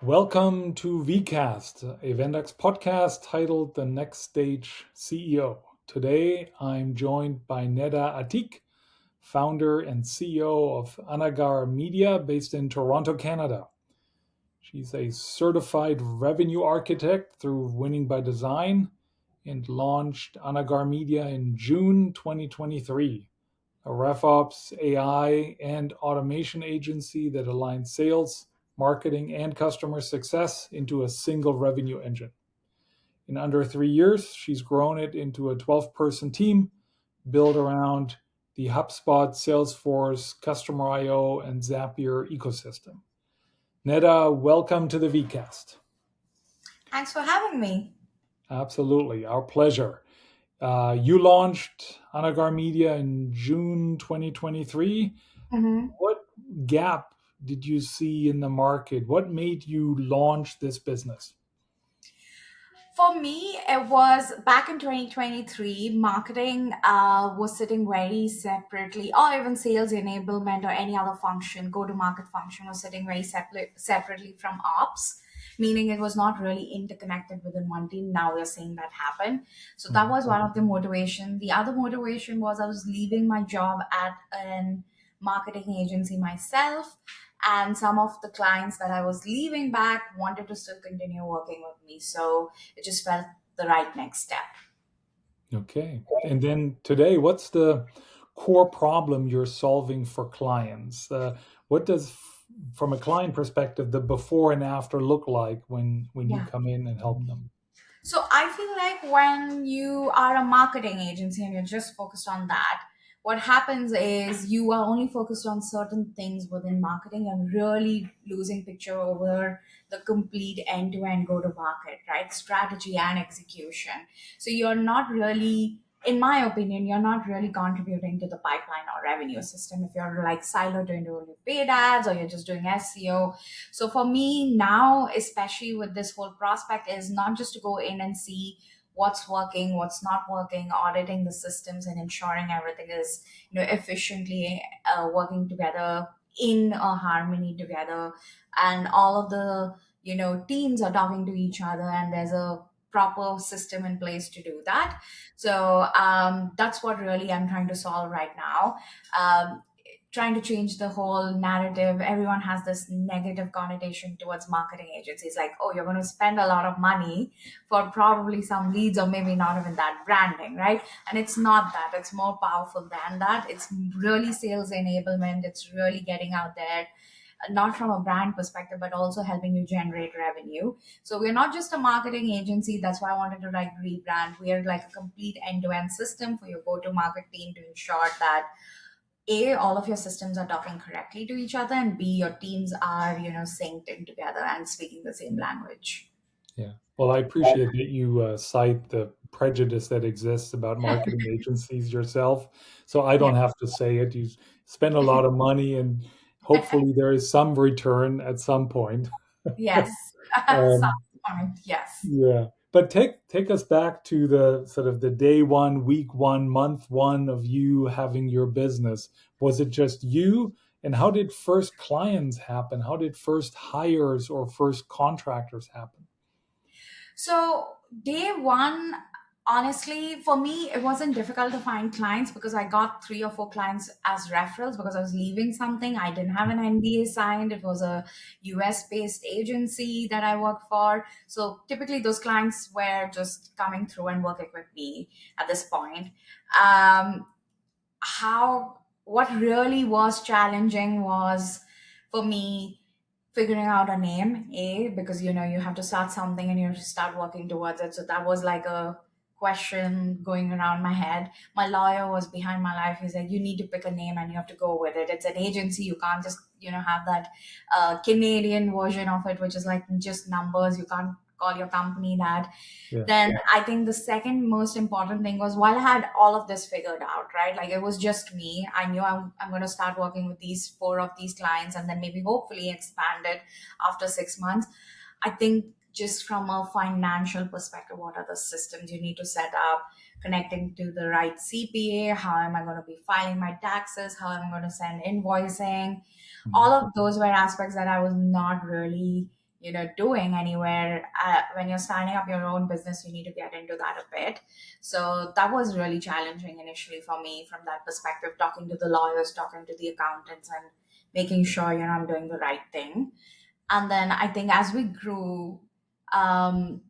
Welcome to VE-Cast, a Vendux podcast titled The Next Stage CEO. Today, I'm joined by Nida Ateeq, founder and CEO of Anagar Media based in Toronto, Canada. She's a certified revenue architect through Winning by Design and launched Anagar Media in June 2023, a RevOps, AI, and automation agency that aligns sales, marketing, and customer success into a single revenue engine. In under 3 years, she's grown it into a 12-person team built around the HubSpot, Salesforce, Customer IO, and Zapier ecosystem. Nida, welcome to the VE-Cast. Thanks for having me. Absolutely, our pleasure. You launched Anagar Media in June 2023. What gap did you see in the market? What made you launch this business? For me, it was back in 2023, marketing was sitting very separately, or even sales enablement or any other function, go to market function was sitting very separately from ops, meaning it was not really interconnected within one team. Now we're seeing that happen. So that was one of the motivation. The other motivation was I was leaving my job at a marketing agency myself, and some of the clients that I was leaving back wanted to still continue working with me. So it just felt the right next step. Okay. And then today, what's the core problem you're solving for clients? What does, from a client perspective, the before and after look like when you Yeah. come in and help them? So I feel like when you are a marketing agency and you're just focused on that, what happens is you are only focused on certain things within marketing and really losing picture over the complete end-to-end go-to-market, right? Strategy and execution. So you're not really, in my opinion, you're not really contributing to the pipeline or revenue system if you're like siloed into only paid ads or you're just doing SEO. So for me now, especially with this whole prospect, is not just to go in and see what's working, what's not working, auditing the systems and ensuring everything is efficiently working together in a harmony together, and all of the teams are talking to each other, and there's a proper system in place to do that. So that's what really I'm trying to solve right now. Trying to change the whole narrative. Everyone has this negative connotation towards marketing agencies, like, oh, you're going to spend a lot of money for probably some leads or maybe not even that branding, right? And it's not that. It's more powerful than that. It's really sales enablement. It's really getting out there, not from a brand perspective, but also helping you generate revenue. So we're not just a marketing agency. That's why I wanted to like rebrand. We're like a complete end-to-end system for your go-to-market team to ensure that A, all of your systems are talking correctly to each other, and B, your teams are, synced in together and speaking the same language. Yeah. Well, I appreciate that you cite the prejudice that exists about marketing agencies yourself. So I Yeah. don't have to say it. You spend a lot of money, and hopefully there is some return at some point. Yes. Sounds Um, point. Yes. yeah. But take us back to the sort of the day one, week one, month one of you having your business. Was it just you? And how did first clients happen? How did first hires or first contractors happen? So day one, honestly, for me, it wasn't difficult to find clients because I got 3 or 4 clients as referrals because I was leaving something. I didn't have an NDA signed. It was a US based agency that I worked for. So typically those clients were just coming through and working with me at this point. Um, how what really was challenging was for me figuring out a name, because you have to start something and you have to start working towards it. So that was like a question going around my head. My lawyer was behind my life. He's like, you need to pick a name and you have to go with it. It's an agency. You can't just have that Canadian version of it, which is like just numbers. You can't call your company that. Yeah. Then I think the second most important thing was, while I had all of this figured out, right? Like it was just me. I knew I'm going to start working with these 4 of these clients and then maybe hopefully expand it after 6 months. I think just from a financial perspective, what are the systems you need to set up, connecting to the right CPA? How am I going to be filing my taxes? How am I going to send invoicing? All Mhm. of those were aspects that I was not really doing anywhere. When you're starting up your own business, you need to get into that a bit. So that was really challenging initially for me from that perspective, talking to the lawyers, talking to the accountants, and making sure I'm doing the right thing. And then I think as we grew, um,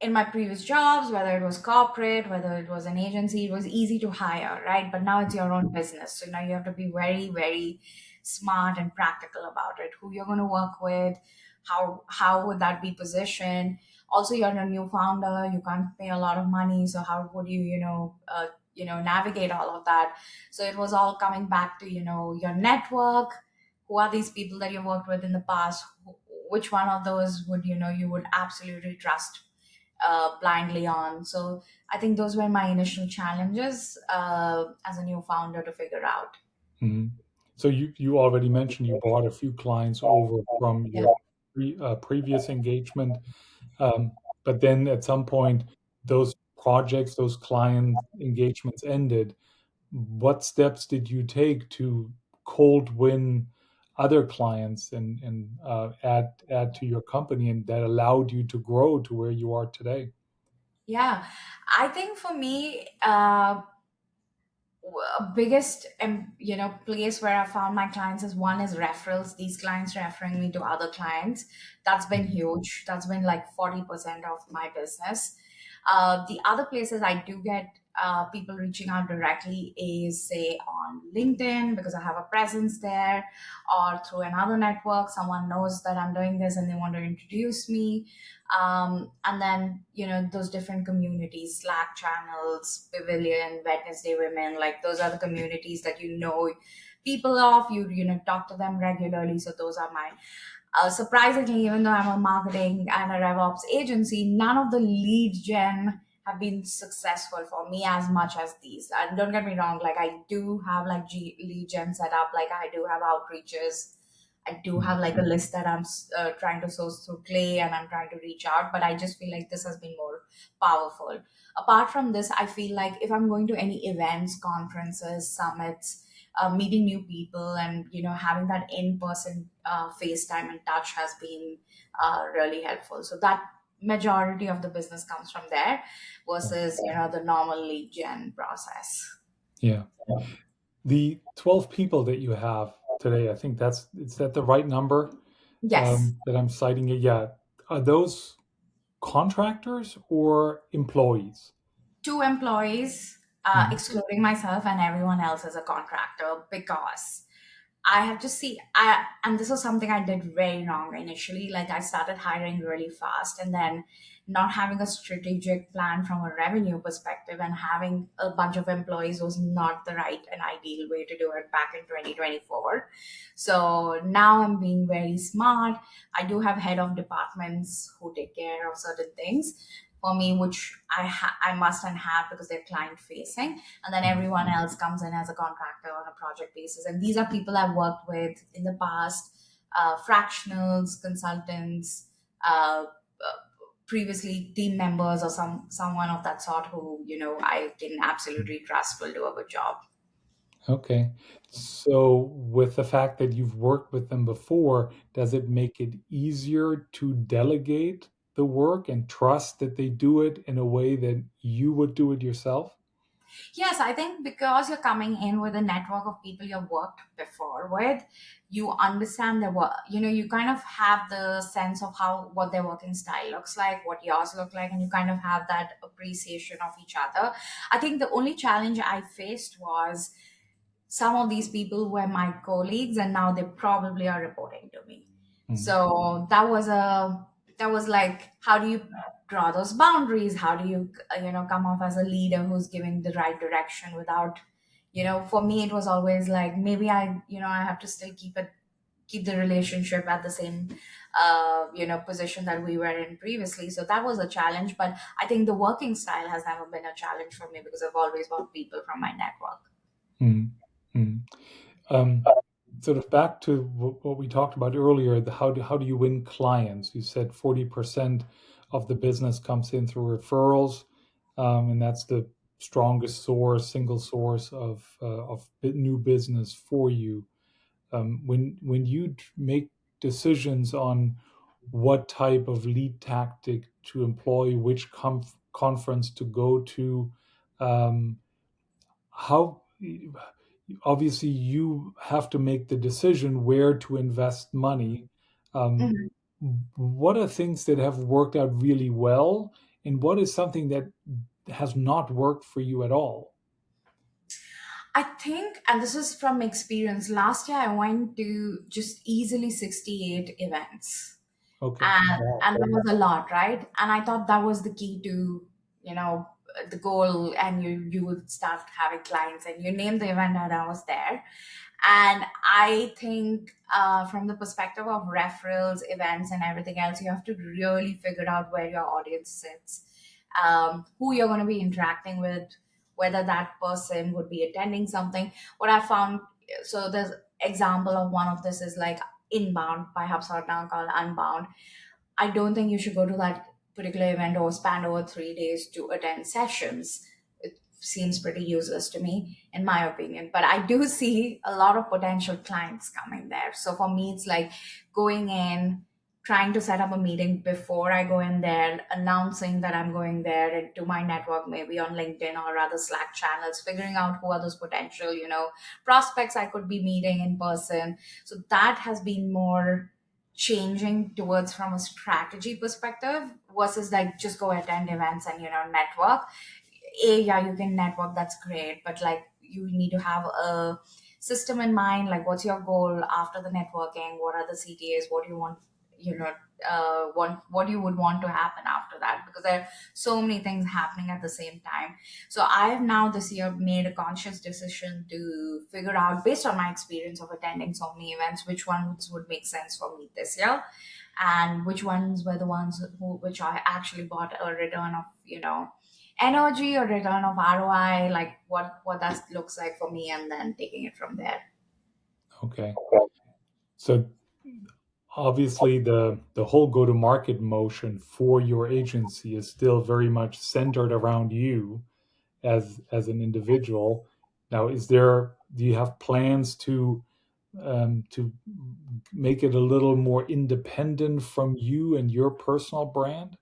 in my previous jobs, whether it was corporate, whether it was an agency, it was easy to hire, right? But now it's your own business. So now you have to be very, very smart and practical about it. Who you're going to work with, how would that be positioned? Also, you're a new founder, you can't pay a lot of money. So how would you, navigate all of that? So it was all coming back to, your network. Who are these people that you worked with in the past? Which one of those would you would absolutely trust blindly on? So I think those were my initial challenges as a new founder to figure out. Mhm. So you already mentioned you brought a few clients over from Yeah. your previous engagement, but then at some point those projects, those client engagements ended. What steps did you take to cold win other clients and add to your company, and that allowed you to grow to where you are today? Yeah, I think for me, biggest place where I found my clients is, one is referrals, these clients referring me to other clients. That's been Mhm. huge. That's been like 40% of my business. The other places I do get people reaching out directly is, say, on LinkedIn, because I have a presence there, or through another network. Someone knows that I'm doing this and they want to introduce me. And then, those different communities, Slack channels, Pavilion, Wednesday Women, like those are the communities that people of, talk to them regularly. So those are my, surprisingly, even though I'm a marketing and a RevOps agency, none of the lead gen have been successful for me as much as these. And don't get me wrong, like I do have like lead gen set up, like I do have outreaches. I do have like a list that I'm trying to source through Clay, and I'm trying to reach out, but I just feel like this has been more powerful. Apart from this, I feel like if I'm going to any events, conferences, summits, meeting new people, and having that in-person FaceTime and touch has been really helpful. So that majority of the business comes from there versus the normal lead gen process. Yeah. The 12 people that you have today, I think is that the right number Yes. that I'm citing it? Yeah. Are those contractors or employees? Two employees, Mhm. excluding myself, and everyone else is a contractor, because I have to see. And this was something I did very wrong initially. Like I started hiring really fast, and then not having a strategic plan from a revenue perspective, and having a bunch of employees was not the right and ideal way to do it back in 2024. So now I'm being very smart. I do have head of departments who take care of certain things for me, which I must and have, because they're client facing, and then Mhm. everyone else comes in as a contractor on a project basis. And these are people I've worked with in the past, fractionals, consultants, previously team members, or someone of that sort who I can absolutely trust will do a good job. Okay. So, with the fact that you've worked with them before, does it make it easier to delegate the work and trust that they do it in a way that you would do it yourself? Yes, I think because you're coming in with a network of people you've worked before with, you understand their work. You kind of have the sense of what their working style looks like, what yours look like, and you kind of have that appreciation of each other. I think the only challenge I faced was some of these people were my colleagues, and now they probably are reporting to me. Mhm. So that was like, how do you draw those boundaries? How do you come off as a leader who's giving the right direction without, for me it was always like, maybe I have to still keep the relationship at the same position that we were in previously. So that was a challenge, but I think the working style has never been a challenge for me, because I've always got people from my network. Mhm. Mhm. Um, Sort of back to what we talked about earlier, how do you win clients? You said 40% of the business comes in through referrals, and that's the strongest single source of new business for you. When you make decisions on what type of lead tactic to employ, which conference to go to. Um, how obviously you have to make the decision where to invest money. Um, Mhm. what are things that have worked out really well, and what is something that has not worked for you at all? I think, and this is from experience, last year I went to just easily 68 events. Okay. And that was a lot, right? And I thought that was the key to, the goal, and you would start having clients, and you name the event and I was there. And I think, from the perspective of referrals, events, and everything else, you have to really figure out where your audience sits, who you're going to be interacting with, whether that person would be attending something. What I found, so there's example of one of this is like Inbound by HubSpot, now called Unbound. I don't think you should go to that particular event or spend over 3 days to attend sessions. It seems pretty useless to me, in my opinion. But I do see a lot of potential clients coming there. So for me, it's like going in, trying to set up a meeting before I go in there, announcing that I'm going there and to my network, maybe on LinkedIn or other Slack channels, figuring out who are those potential, prospects I could be meeting in person. So that has been more changing towards from a strategy perspective versus like just go attend events and network. Yeah, you can network, that's great, but like you need to have a system in mind, like what's your goal after the networking, what are the CTAs, what do you want, you know what you would want to happen after that, because there are so many things happening at the same time. So I have now this year made a conscious decision to figure out, based on my experience of attending so many events, which ones would make sense for me this year, and which ones were the ones which I actually bought a return of, energy or return of ROI, like what that looks like for me, and then taking it from there. Okay. So obviously the whole go to market motion for your agency is still very much centered around you as an individual. Now, do you have plans to make it a little more independent from you and your personal brand?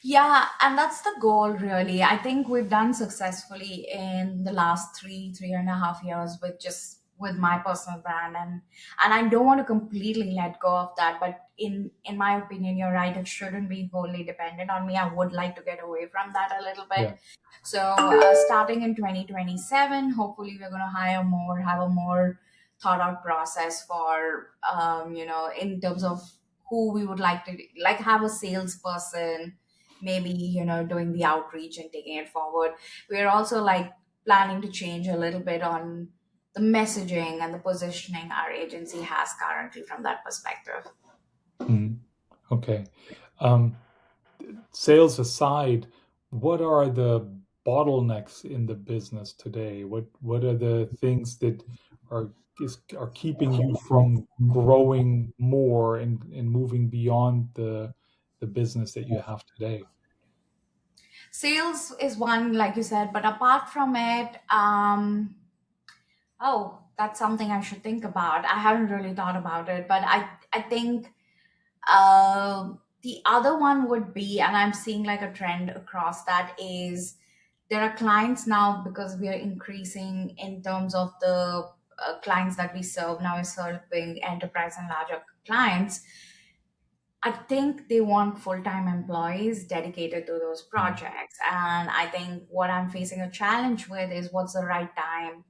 Yeah, and that's the goal, really. I think we've done successfully in the last 3.5 years with just with my personal brand, and I don't want to completely let go of that. But in my opinion, you're right. It shouldn't be wholly dependent on me. I would like to get away from that a little bit. Yeah. So, starting in 2027, hopefully, we're going to hire more, have a more thought out process for, in terms of who we would like to like have a salesperson, maybe doing the outreach and taking it forward. We're also like planning to change a little bit on the messaging and the positioning our agency has currently from that perspective. Mhm. Okay. Um, Sales aside, what are the bottlenecks in the business today? What are the things that are are keeping you from growing more and moving beyond the business that you have today? Sales is one, like you said, but apart from it, oh, that's something I should think about. I haven't really thought about it, but I think, the other one would be, and I'm seeing like a trend across that, is there are clients now, because we are increasing in terms of the clients that we serve now, is serving enterprise and larger clients. I think they want full-time employees dedicated to those Mm. projects. And I think what I'm facing a challenge with is what's the right time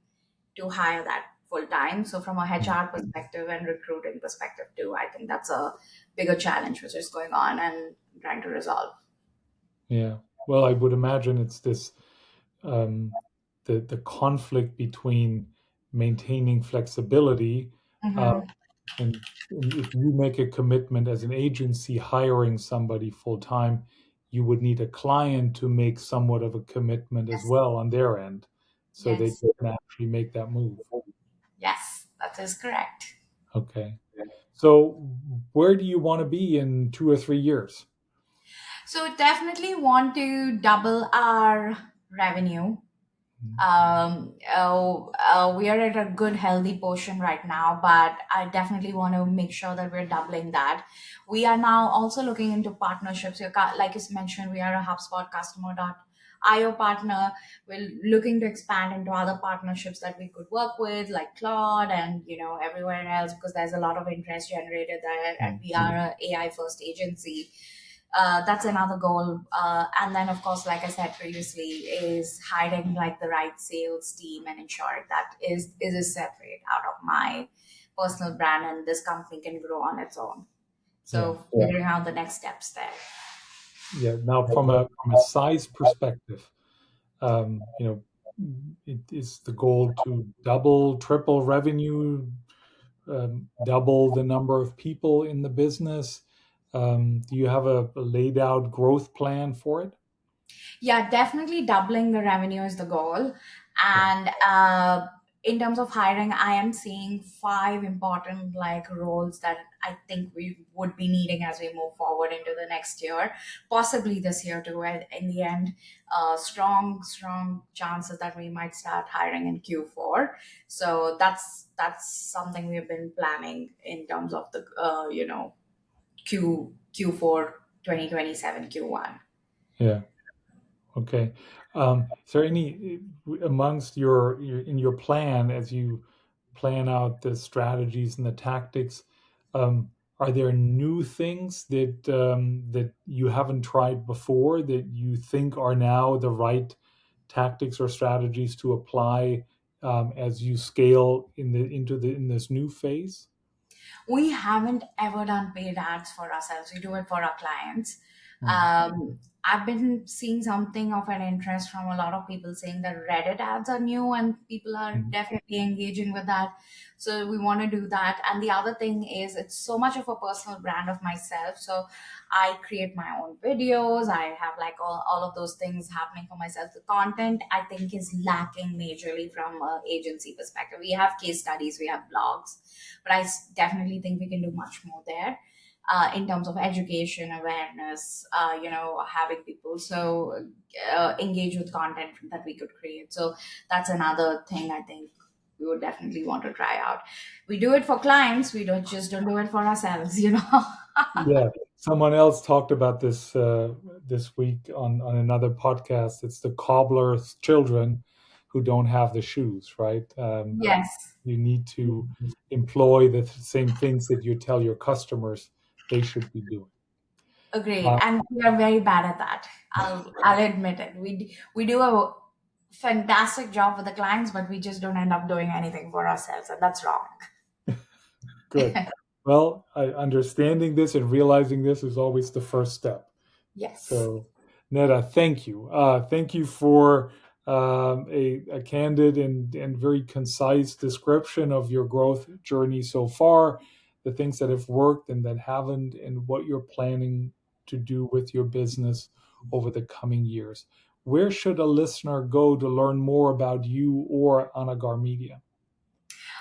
to hire that full time. So from a Mm. HR perspective and recruiting perspective too, I think that's a bigger challenge which is going on and trying to resolve. Yeah. Well, I would imagine it's this um, the conflict between maintaining flexibility, uh, Hmm. and if you make a commitment as an agency hiring somebody full time, you would need a client to make somewhat of a commitment as Yes. well on their end, so they Yes. can actually make that move. Yes, that is correct. Okay. So where do you want to be in 2 or 3 years? So definitely want to double our revenue. We are at a good, healthy portion right now, but I definitely want to make sure that we're doubling that. We are now also looking into partnerships. Like you mentioned, we are a HubSpot customer.io partner. We're looking to expand into other partnerships that we could work with, like Claude and everywhere else, because there's a lot of interest generated there, and we are a AI first agency. That's another goal. And then, of course, like I said previously, is hiring like the right sales team and ensuring that is a separate out of my personal brand, and this company can grow on its own. Yeah. So figuring out the next steps there. Yeah. Now, from a size perspective, you know, it is the goal to double, triple revenue, double the number of people in the business. Do you have a laid out growth plan for it? Yeah, definitely doubling the revenue is the goal. Yeah. And in terms of hiring, I am seeing five important like roles that I think we would be needing as we move forward into the next year, possibly this year too. And in the end, strong chances that we might start hiring in Q4. So that's something we've been planning in terms of the Q4 2027 Q1. Yeah. Okay. Is there any amongst in your plan as you plan out the strategies and the tactics? Are there new things that you haven't tried before that you think are now the right tactics or strategies to apply as you scale in this new phase? We haven't ever done paid ads for ourselves. We do it for our clients. Mm, I've been seeing something of an interest from a lot of people saying that Reddit ads are new and people are mm, definitely engaging with that. So we want to do that. And the other thing is, it's so much of a personal brand of myself. So I create my own videos. I have like all of those things happening for myself. The content I think is lacking majorly from an agency perspective. We have case studies, we have blogs, but definitely think we can do much more there. In terms of education awareness, having people engage with content that we could create. So that's another thing I think we would definitely want to try out. We do it for clients, we don't do it for ourselves. yeah, someone else talked about this this week on another podcast. It's the cobbler's children who don't have the shoes, right? Yes, You need to employ the same things that you tell your customers they should be doing. agreed. Uh, And we are very bad at that. I'll admit it. We do a fantastic job with the clients, but we just don't end up doing anything for ourselves, and that's wrong. Good. Well, understanding this and realizing this is always the first step. Yes. So, Neda, thank you. Thank you for a candid and very concise description of your growth journey so far, the things that have worked and that haven't, and what you're planning to do with your business over the coming years. Where should a listener go to learn more about you or Anagar Media?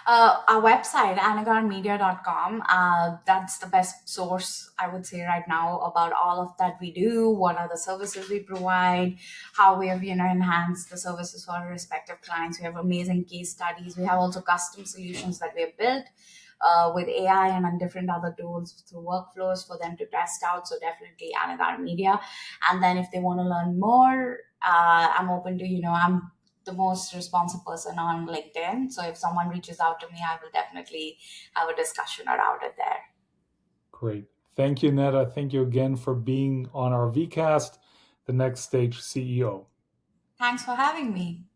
Our website, anagarmedia.com, that's the best source, I would say, right now about all of that we do, what are the services we provide, how we have, enhanced the services for our respective clients. We have amazing case studies. We have also custom solutions that we have built with AI and on different other tools through workflows for them to test out. So definitely Anagar Media. And then if they want to learn more, I'm open to, I'm the most responsive person on LinkedIn. So if someone reaches out to me, I will definitely have a discussion around it there. Great. Thank you, Neda. Thank you again for being on our VCast, the Next Stage CEO. Thanks for having me.